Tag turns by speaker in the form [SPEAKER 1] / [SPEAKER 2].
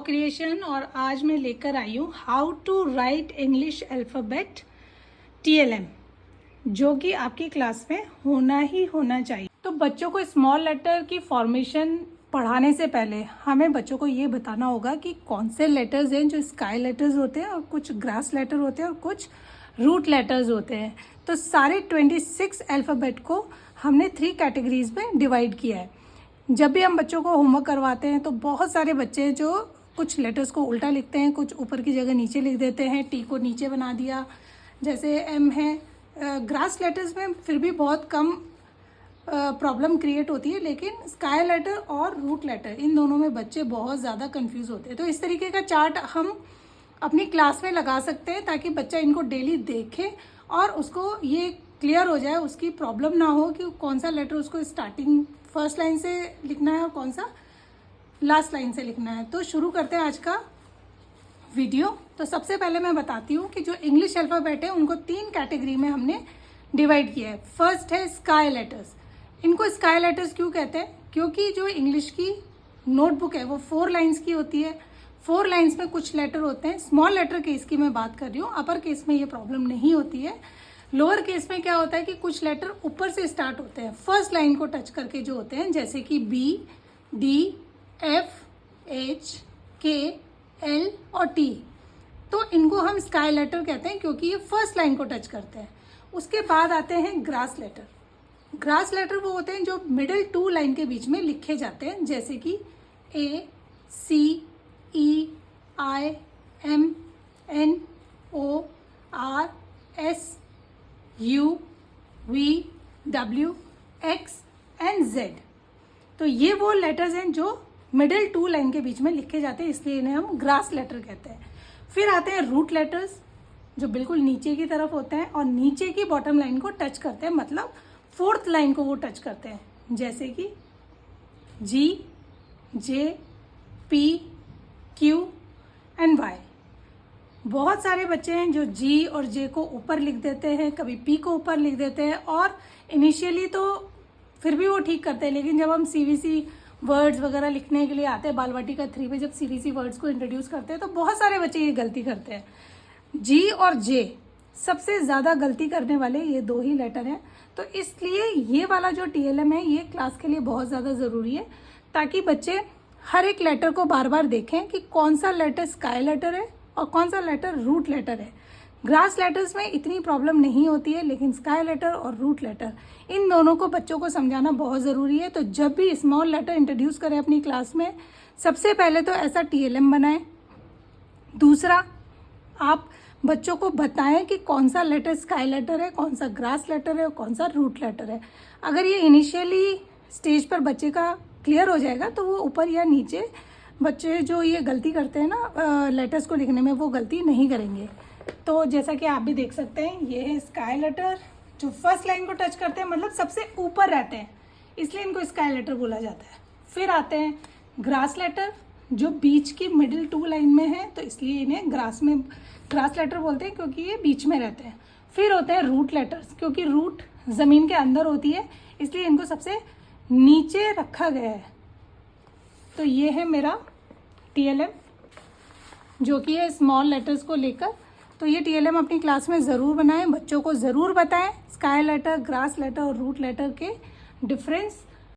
[SPEAKER 1] Creation और आज मैं लेकर आई हूँ how to write English alphabet TLM, जो कि आपकी क्लास में होना ही होना चाहिए। तो बच्चों को स्मॉल लेटर की फॉर्मेशन पढ़ाने से पहले हमें बच्चों को ये बताना होगा कि कौन से लेटर्स हैं जो स्काई लेटर्स होते हैं और कुछ ग्रास लेटर होते हैं और कुछ रूट लेटर्स होते हैं। तो सारे 26 अल्फ़ाबेट को हमने 3 कैटेगरीज में डिवाइड किया है। जब भी हम बच्चों को होमवर्क करवाते हैं तो बहुत सारे बच्चे जो कुछ लेटर्स को उल्टा लिखते हैं, कुछ ऊपर की जगह नीचे लिख देते हैं, टी को नीचे बना दिया, जैसे एम है। ग्रास लेटर्स में फिर भी बहुत कम प्रॉब्लम क्रिएट होती है, लेकिन स्काई लेटर और रूट लेटर इन दोनों में बच्चे बहुत ज़्यादा कंफ्यूज होते हैं। तो इस तरीके का चार्ट हम अपनी क्लास में लगा सकते हैं ताकि बच्चा इनको डेली देखे और उसको ये क्लियर हो जाए, उसकी प्रॉब्लम ना हो कि कौन सा लेटर उसको स्टार्टिंग फर्स्ट लाइन से लिखना है और कौन सा लास्ट लाइन से लिखना है। तो शुरू करते हैं आज का वीडियो। तो सबसे पहले मैं बताती हूँ कि जो इंग्लिश अल्फ़ाबेट है उनको 3 कैटेगरी में हमने डिवाइड किया है। फर्स्ट है स्काई लेटर्स। इनको स्काई लेटर्स क्यों कहते हैं? क्योंकि जो इंग्लिश की नोटबुक है वो 4 लाइन्स की होती है। 4 लाइन्स में कुछ लेटर होते हैं। स्मॉल लेटर केस की मैं बात कर रही हूँ, अपर केस में ये प्रॉब्लम नहीं होती है। लोअर केस में क्या होता है कि कुछ लेटर ऊपर से स्टार्ट होते हैं, फर्स्ट लाइन को टच करके जो होते हैं, जैसे कि B, D, F, H, K, L और T। तो इनको हम स्काई लेटर कहते हैं क्योंकि ये फर्स्ट लाइन को टच करते हैं। उसके बाद आते हैं ग्रास लेटर। ग्रास लेटर वो होते हैं जो मिडिल 2 लाइन के बीच में लिखे जाते हैं, जैसे कि A, C, E, I, M, N, O, R, S, U, V, W, X and Z। तो ये वो लेटर्स हैं जो मिडिल 2 लाइन के बीच में लिखे जाते हैं, इसलिए इन्हें हम ग्रास लेटर कहते हैं। फिर आते हैं रूट लेटर्स जो बिल्कुल नीचे की तरफ होते हैं और नीचे की बॉटम लाइन को टच करते हैं, मतलब 4th लाइन को वो टच करते हैं, जैसे कि G, J, P, Q and Y। बहुत सारे बच्चे हैं जो G और J को ऊपर लिख देते हैं, कभी P को ऊपर लिख देते हैं और इनिशियली तो फिर भी वो ठीक करते हैं, लेकिन जब हम CBC वर्ड्स वगैरह लिखने के लिए आते हैं, बाल वाटिका 3 में जब CBC वर्ड्स को इंट्रोड्यूस करते हैं तो बहुत सारे बच्चे ये गलती करते हैं। G और J सबसे ज़्यादा गलती करने वाले ये 2 ही लेटर हैं। तो इसलिए ये वाला जो TLM है ये क्लास के लिए बहुत ज़्यादा ज़रूरी है, ताकि बच्चे हर एक लेटर को बार बार देखें कि कौन सा लेटर स्काई लेटर है और कौन सा लेटर रूट लेटर है। ग्रास लेटर्स में इतनी प्रॉब्लम नहीं होती है, लेकिन स्काई लेटर और रूट लेटर इन दोनों को बच्चों को समझाना बहुत ज़रूरी है। तो जब भी स्मॉल लेटर इंट्रोड्यूस करें अपनी क्लास में, सबसे पहले तो ऐसा TLM बनाएं। दूसरा, आप बच्चों को बताएं कि कौन सा लेटर स्काई लेटर है, कौन सा ग्रास लेटर है और कौन सा रूट लेटर है। अगर ये इनिशियली स्टेज पर बच्चे का क्लियर हो जाएगा तो वो ऊपर या नीचे बच्चे जो ये गलती करते हैं ना लेटर्स को लिखने में, वो गलती नहीं करेंगे। तो जैसा कि आप भी देख सकते हैं, ये है स्काई लेटर जो फर्स्ट लाइन को टच करते हैं, मतलब सबसे ऊपर रहते हैं, इसलिए इनको स्काई लेटर बोला जाता है। फिर आते हैं ग्रास लेटर जो बीच की मिडिल 2 लाइन में है, तो इसलिए इन्हें ग्रास लेटर बोलते हैं क्योंकि ये बीच में रहते हैं। फिर होते हैं रूट लेटर्स, क्योंकि रूट ज़मीन के अंदर होती है, इसलिए इनको सबसे नीचे रखा गया है। तो ये है मेरा TLM जो कि है स्मॉल लेटर्स को लेकर। तो ये TLM अपनी क्लास में ज़रूर बनाएं, बच्चों को ज़रूर बताएं स्काई लेटर, ग्रास लेटर और रूट लेटर के डिफरेंस।